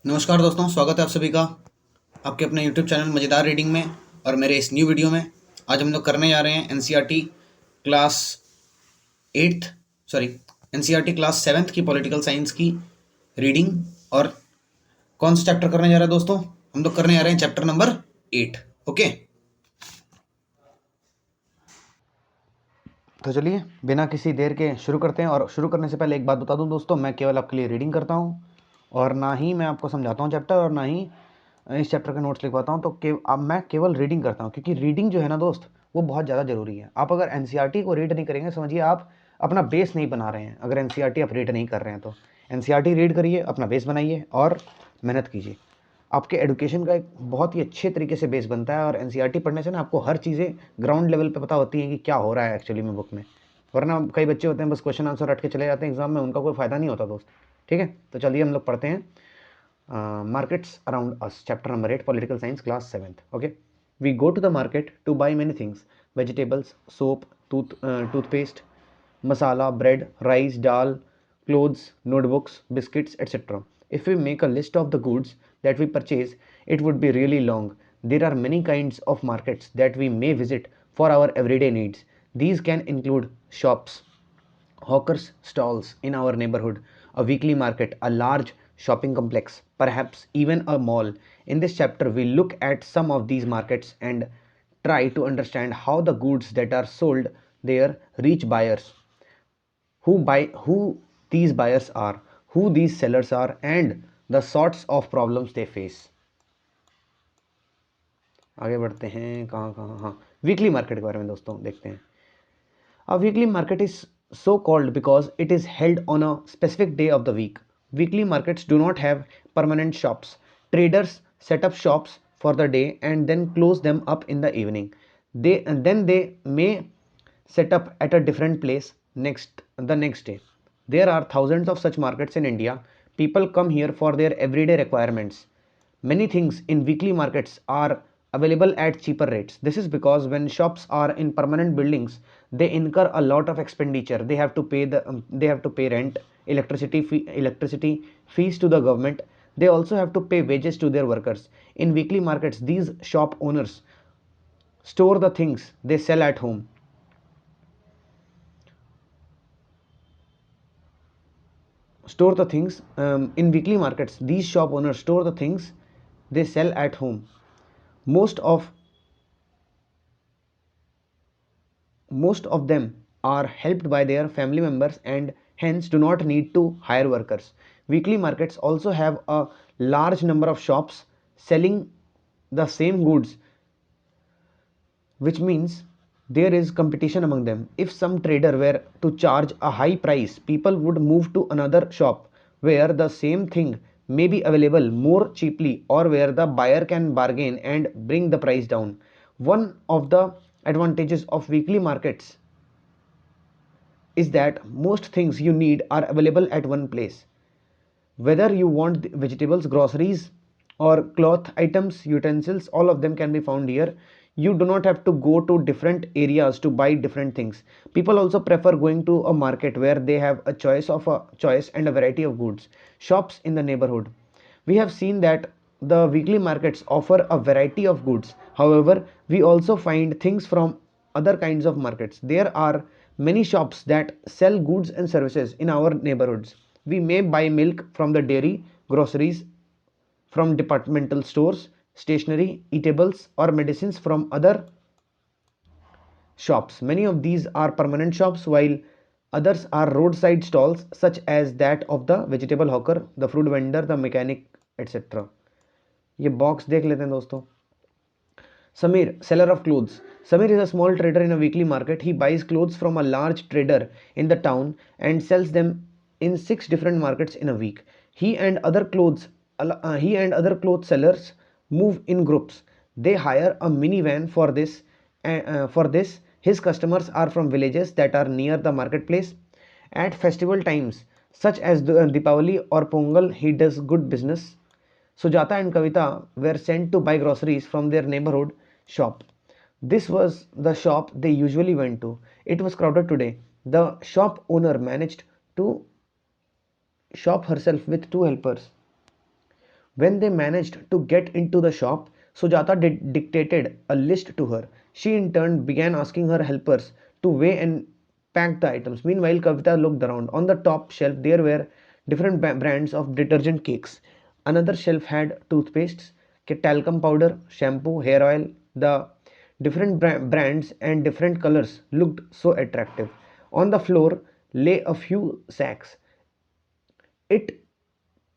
नमस्कार दोस्तों, स्वागत है आप सभी का आपके अपने YouTube चैनल मजेदार रीडिंग में। और मेरे इस न्यू वीडियो में आज हम लोग करने जा रहे हैं NCERT class 8th sorry NCERT class 7th की पॉलिटिकल साइंस की रीडिंग। और कौन सा चैप्टर करने जा रहे हैं दोस्तों? हम लोग करने जा रहे हैं चैप्टर नंबर 8। ओके, तो चलिए बिना किसी देर के शुरू करते हैं। और शुरू करने से पहले एक बात बता दूं दोस्तों, मैं केवल आपके लिए रीडिंग करता हूं और ना ही मैं आपको समझाता हूं चैप्टर, और ना ही इस चैप्टर के नोट्स लिखवाता हूं। तो अब मैं केवल रीडिंग करता हूं, क्योंकि रीडिंग जो है ना दोस्त, वो बहुत ज़्यादा ज़रूरी है। आप अगर एनसीईआरटी को रीड नहीं करेंगे, समझिए आप अपना बेस नहीं बना रहे हैं। अगर एनसीईआरटी आप रीड नहीं कर रहे हैं तो एनसीईआरटी रीड करिए, अपना बेस बनाइए और मेहनत कीजिए। आपके एडुकेशन का एक बहुत ही अच्छे तरीके से बेस बनता है। और एनसीईआरटी पढ़ने से ना आपको हर चीज़ें ग्राउंड लेवल पे पता होती हैं कि क्या हो रहा है एक्चुअली में बुक में। वरना कई बच्चे होते हैं बस क्वेश्चन आंसर रट के चले जाते हैं एग्जाम में, उनका कोई फ़ायदा नहीं होता दोस्त। ठीक है, तो चलिए हम लोग पढ़ते हैं markets around us, chapter number 8, political science, class 7th। Okay, we go to the market to buy many things, vegetables, soap, toothpaste, masala, bread, rice, dal, clothes, notebooks, biscuits, etc. If we make a list of the goods that we purchase, it would be really long. There are many kinds of markets that we may visit for our everyday needs. These can include shops, hawkers' stalls in our neighborhood, a weekly market, a large shopping complex, perhaps even a mall. In this chapter, we look at some of these markets and try to understand how the goods that are sold there reach buyers, who these buyers are, who these sellers are, and the sorts of problems they face. आगे बढ़ते हैं, कहाँ कहाँ, हाँ, weekly market के बारे में दोस्तों देखते हैं। A weekly market is so called because it is held on a specific day of the week. Weekly markets do not have permanent shops. Traders set up shops for the day and then close them up in the evening. Then they may set up at a different place the next day. There are thousands of such markets in India. People come here for their everyday requirements. Many things in weekly markets are available at cheaper rates. This is because when shops are in permanent buildings, they incur a lot of expenditure. They have to pay rent, electricity fees to the government. They also have to pay wages to their workers. In weekly markets, these shop owners store the things they sell at home. Store the things In weekly markets, these shop owners store the things they sell at home. Most of most of them are helped by their family members and hence do not need to hire workers. Weekly markets also have a large number of shops selling the same goods, which means there is competition among them. If some trader were to charge a high price, people would move to another shop where the same thing may be available more cheaply, or where the buyer can bargain and bring the price down. One of the advantages of weekly markets is that most things you need are available at one place. Whether you want vegetables, groceries, or cloth items, utensils, all of them can be found here. You do not have to go to different areas to buy different things. People also prefer going to a market where they have a choice and a variety of goods. Shops in the neighborhood. We have seen that the weekly markets offer a variety of goods. However, we also find things from other kinds of markets. There are many shops that sell goods and services in our neighborhoods. We may buy milk from the dairy, groceries from departmental stores, stationery, eatables, or medicines from other shops. Many of these are permanent shops, while others are roadside stalls, such as that of the vegetable hawker, the fruit vendor, the mechanic, etc. ये box देख लेते हैं दोस्तों. Samir, seller of clothes. Samir is a small trader in a weekly market. He buys clothes from a large trader in the town and sells them in 6 different markets in a week. He and other clothes sellers move in groups. They hire a minivan for this. His customers are from villages that are near the marketplace. At festival times, such as Deepavali or Pongal, he does good business. Sujata and Kavita were sent to buy groceries from their neighborhood shop. This was the shop they usually went to. It was crowded today. The shop owner managed to shop herself with 2 helpers. When they managed to get into the shop, Sujata dictated a list to her. She in turn began asking her helpers to weigh and pack the items. Meanwhile, Kavita looked around. On the top shelf, there were different brands of detergent cakes. Another shelf had toothpastes, talcum powder, shampoo, hair oil. The different brands and different colors looked so attractive. On the floor lay a few sacks. It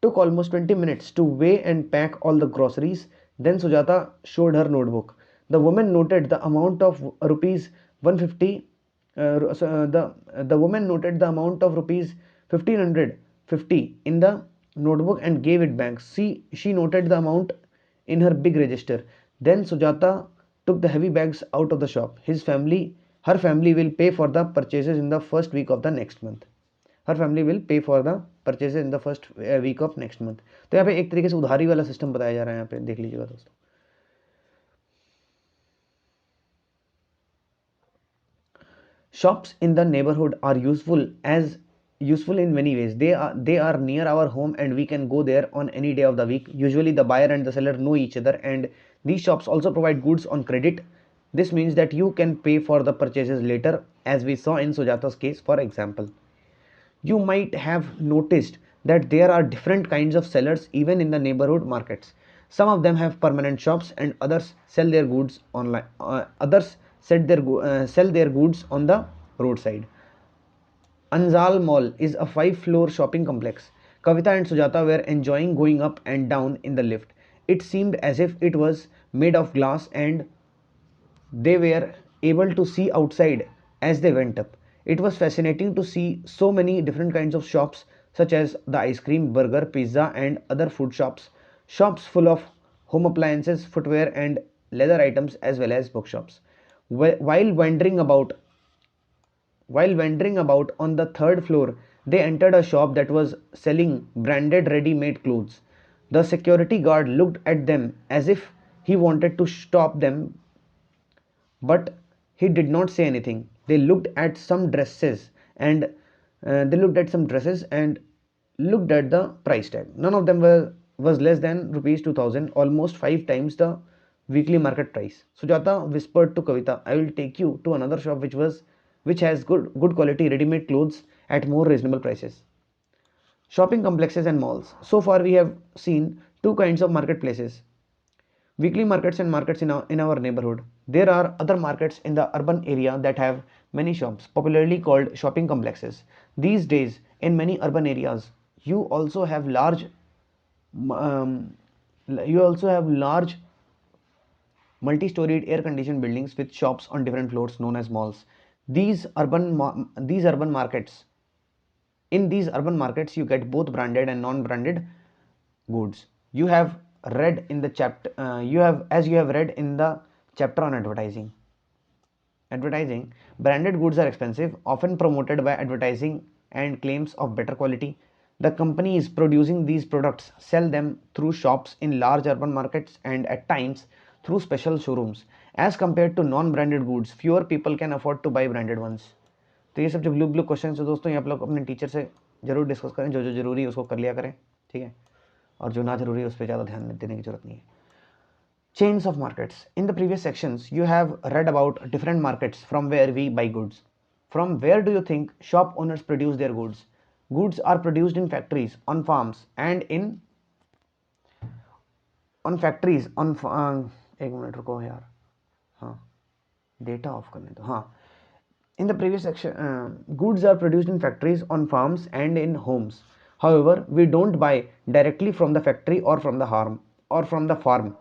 took almost 20 minutes to weigh and pack all the groceries. Then Sujata showed her notebook. The woman noted the amount of rupees 150. The woman noted the amount of rupees 1550 in the notebook and gave it back. She noted the amount in her big register. Then Sujata took the heavy bags out of the shop. Her family will pay for the purchases in the first week of the next month. हर family will pay for the purchase in the first week of next month. तो यहाँ पे एक तरीके से उधारी वाला system बताया जा रहा है. यहाँ पे देख लीजिएगा दोस्तों. Shops in the neighborhood are useful in many ways. They are near our home and we can go there on any day of the week. Usually the buyer and the seller know each other, and these shops also provide goods on credit. This means that you can pay for the purchases later, as we saw in Sujata's case, for example. You might have noticed that there are different kinds of sellers even in the neighborhood markets. Some of them have permanent shops and others sell their goods online. Others sell their goods on the roadside. Anzal Mall is a 5-floor shopping complex. Kavita and Sujata were enjoying going up and down in the lift. It seemed as if it was made of glass and they were able to see outside as they went up. It was fascinating to see so many different kinds of shops, such as the ice cream, burger, pizza, and other food shops. Shops full of home appliances, footwear, and leather items, as well as bookshops. While wandering about on the third floor, they entered a shop that was selling branded ready-made clothes. The security guard looked at them as if he wanted to stop them, but he did not say anything. They looked at some dresses and looked at the price tag. None of them was less than rupees 2000, almost 5 times the weekly market price. Sujata whispered to Kavita, I will take you to another shop which has good quality ready-made clothes at more reasonable prices. Shopping complexes and malls. So far we have seen two kinds of marketplaces: weekly markets and markets in our neighborhood. There are other markets in the urban area that have many shops, popularly called shopping complexes. These days, in many urban areas, you also have large um, large multi-storied air-conditioned buildings with shops on different floors known as malls. These urban markets In these urban markets, you get both branded and non-branded goods. You have read in the chapter you have read in the chapter on advertising. Branded goods are expensive, often promoted by advertising and claims of better quality. The companies producing these products sell them through shops in large urban markets and at times through special showrooms. As compared to non-branded goods, fewer people can afford to buy branded ones. तो ये सब जो blue question है दोस्तों, ये आप लोग अपने टीचर से जरूर डिस्कस करें. जो जरूरी है उसको कर लिया करें, ठीक है, और जो ना जरूरी है उस पर ज़्यादा ध्यान देने की जरूरत नहीं है. Chains of markets. In the previous sections, you have read about different markets from where we buy goods. From where do you think shop owners produce their goods? Goods are produced in factories, on farms, and एक minute रुको यार, हाँ data of करने दो. हाँ, in the previous section, goods are produced in factories, on farms, and in homes. However, we don't buy directly from the factory or from the farm.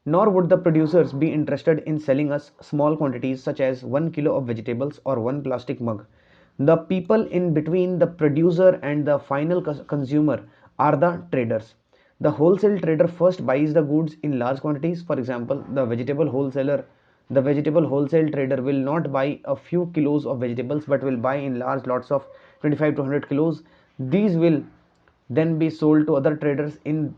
Nor would the producers be interested in selling us small quantities such as 1 kilo of vegetables or 1 plastic mug. The people in between the producer and the final consumer are the traders. The wholesale trader first buys the goods in large quantities. For example, the vegetable wholesale trader will not buy a few kilos of vegetables but will buy in large lots of 25 to 100 kilos. These will then be sold to other traders in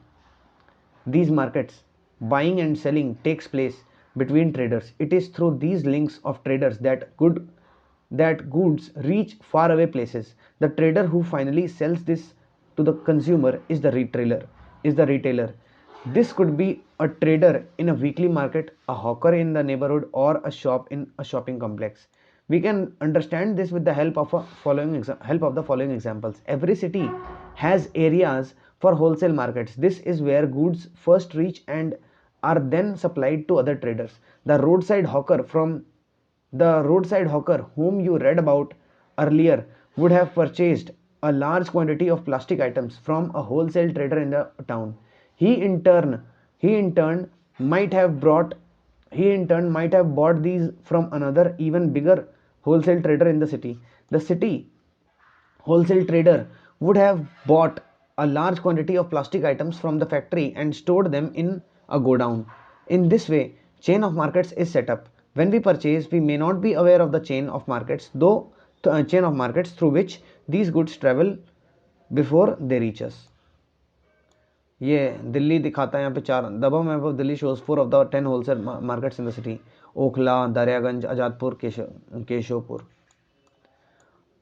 these markets. Buying and selling takes place between traders. It is through these links of traders that goods reach faraway places. The trader who finally sells this to the consumer is the retailer. is the retailer. This could be a trader in a weekly market, a hawker in the neighborhood, or a shop in a shopping complex. We can understand this with the help of the following examples. Every city has areas for wholesale markets. This is where goods first reach and are then supplied to other traders. The roadside hawker whom you read about earlier would have purchased a large quantity of plastic items from a wholesale trader in the town. He in turn he in turn might have brought he in turn might have bought these from another even bigger wholesale trader in the city. The city wholesale trader would have bought a large quantity of plastic items from the factory and stored them in a godown. In this way, chain of markets is set up. When we purchase, we may not be aware of the chain of markets through which these goods travel before they reach us. ये दिल्ली दिखाता है यहाँ पे 4 दबा map of Delhi shows 4 of the 10 wholesale markets in the city Okhla Daryaganj Azadpur Keshavpur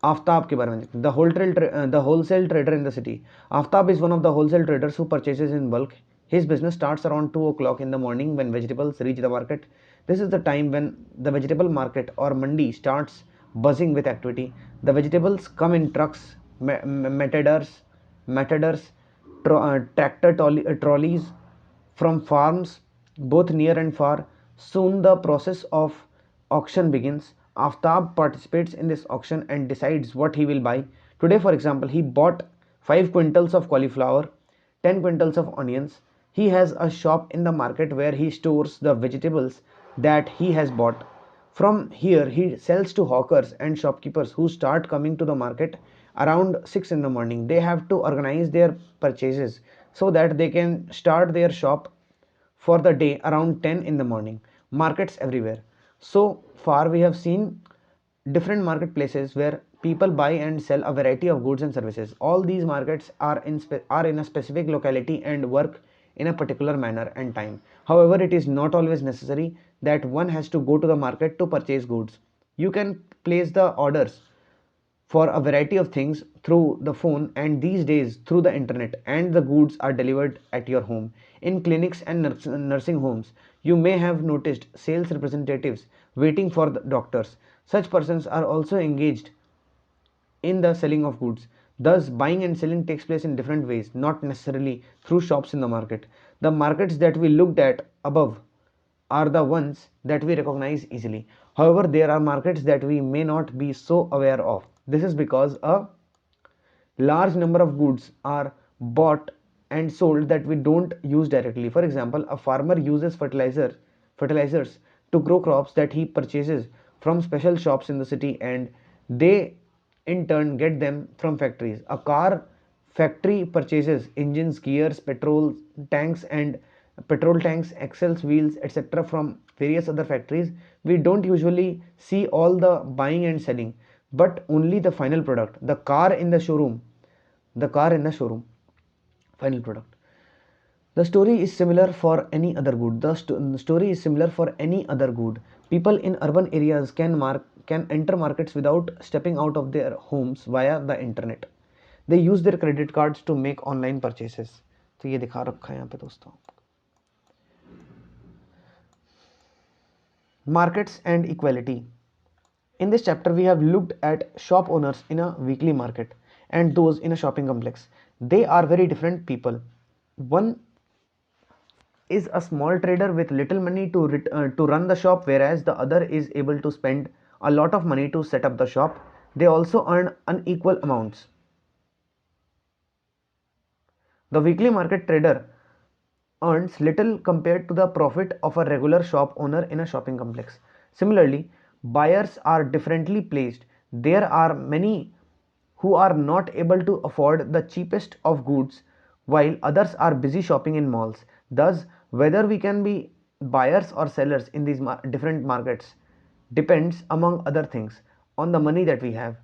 Aftab के बारे में देखते हैं the wholesale trader in the city. Aftab is one of the wholesale traders who purchases in bulk. His business starts around 2 o'clock in the morning when vegetables reach the market. This is the time when the vegetable market or mandi starts buzzing with activity. The vegetables come in trucks, matadors, tractor trolleys from farms both near and far. Soon the process of auction begins. Aftab participates in this auction and decides what he will buy. Today, for example, he bought 5 quintals of cauliflower, 10 quintals of onions. He has a shop in the market where he stores the vegetables that he has bought. From here, he sells to hawkers and shopkeepers who start coming to the market around 6 in the morning. They have to organize their purchases so that they can start their shop for the day around 10 in the morning. Markets everywhere. So far we have seen different marketplaces where people buy and sell a variety of goods and services. All these markets are in a specific locality and work in a particular manner and time. However, it is not always necessary that one has to go to the market to purchase goods. You can place the orders for a variety of things through the phone and these days through the internet, and the goods are delivered at your home. In clinics and nursing homes, you may have noticed sales representatives waiting for the doctors. Such persons are also engaged in the selling of goods. Thus, buying and selling takes place in different ways, not necessarily through shops in the market. The markets that we looked at above are the ones that we recognize easily. However, there are markets that we may not be so aware of. This is because a large number of goods are bought and sold that we don't use directly. For example, a farmer uses fertilizers to grow crops that he purchases from special shops in the city, and they in turn get them from factories. A car factory purchases engines, gears, petrol tanks, axles, wheels, etc. from various other factories. We don't usually see all the buying and selling, but only the final product, the car in the showroom, final product. The story is similar for any other good. The story is similar for any other good. People in urban areas can enter markets without stepping out of their homes via the internet. They use their credit cards to make online purchases. तो ये दिखा रखा है यहाँ पे दोस्तों. Markets and equality. In this chapter, we have looked at shop owners in a weekly market and those in a shopping complex. They are very different people. One is a small trader with little money to run the shop, whereas the other is able to spend a lot of money to set up the shop. They also earn unequal amounts. The weekly market trader earns little compared to the profit of a regular shop owner in a shopping complex. Similarly, buyers are differently placed. There are many who are not able to afford the cheapest of goods, while others are busy shopping in malls. Thus, whether we can be buyers or sellers in these different markets depends, among other things, on the money that we have.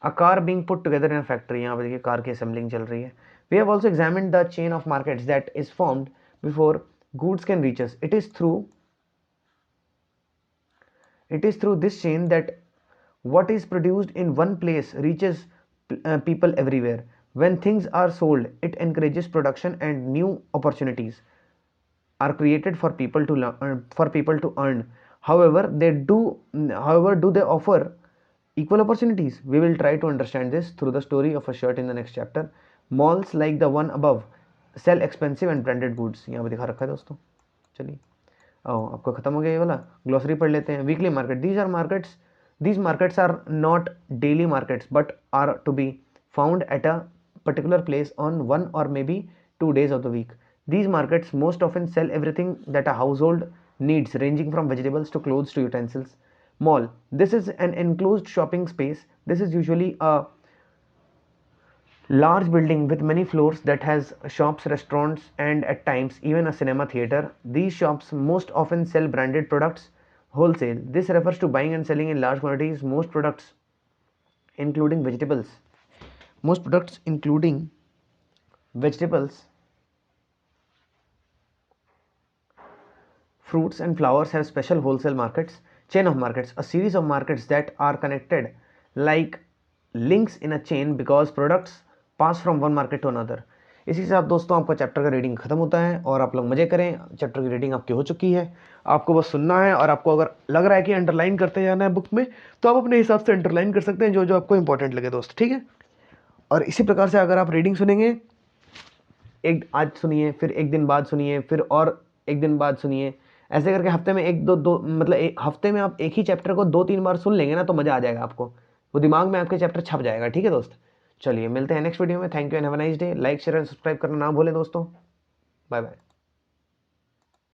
A car being put together in a factory. यहाँ पे देखिए car की assembling चल रही है. We have also examined the chain of markets that is formed before goods can reach us. It is through this chain that what is produced in one place reaches people everywhere. When things are sold, it encourages production and new opportunities are created for people to earn. However, do they offer equal opportunities? We will try to understand this through the story of a shirt in the next chapter. Malls like the one above sell expensive and branded goods. यहाँ पे दिखा रखा है दोस्तों। चलिए आपको खत्म हो गया ये वाला, ग्लोसरी पढ़ लेते हैं। Weekly market, these markets are not daily markets but are to be found at a particular place on one or maybe 2 days of the week. These markets most often sell everything that a household needs, ranging from vegetables to clothes to utensils. Mall, this is an enclosed shopping space. This is usually a large building with many floors that has shops, restaurants, and at times even a cinema theater. These shops most often sell branded products wholesale. This refers to buying and selling in large quantities most products including vegetables, fruits and flowers have special wholesale markets. Chain of markets, a series of markets that are connected like links in a chain because products pass from one market to another. इसी के साथ दोस्तों आपका chapter का reading खत्म होता है और आप लोग मजे करें। चैप्टर की रीडिंग आपकी हो चुकी है, आपको बस सुनना है और आपको अगर लग रहा है कि अंडरलाइन करते जाना है बुक में तो आप अपने हिसाब से अंडरलाइन कर सकते हैं जो जो आपको इंपॉर्टेंट लगे दोस्त, ठीक है। और इसी प्रकार से अगर आप रीडिंग सुनेंगे, एक आज सुनिए, फिर एक दिन बाद सुनिए, फिर और एक दिन बाद सुनिए, ऐसे करके हफ्ते में एक दो मतलब एक हफ्ते में आप एक ही चैप्टर को 2-3 बार सुन लेंगे ना तो मज़ा आ जाएगा आपको, वो दिमाग में आपके चैप्टर छप जाएगा, ठीक है दोस्त। चलिए मिलते हैं नेक्स्ट वीडियो में। Thank you and have a nice day. Like share and subscribe करना ना भूलें दोस्तों। Bye bye.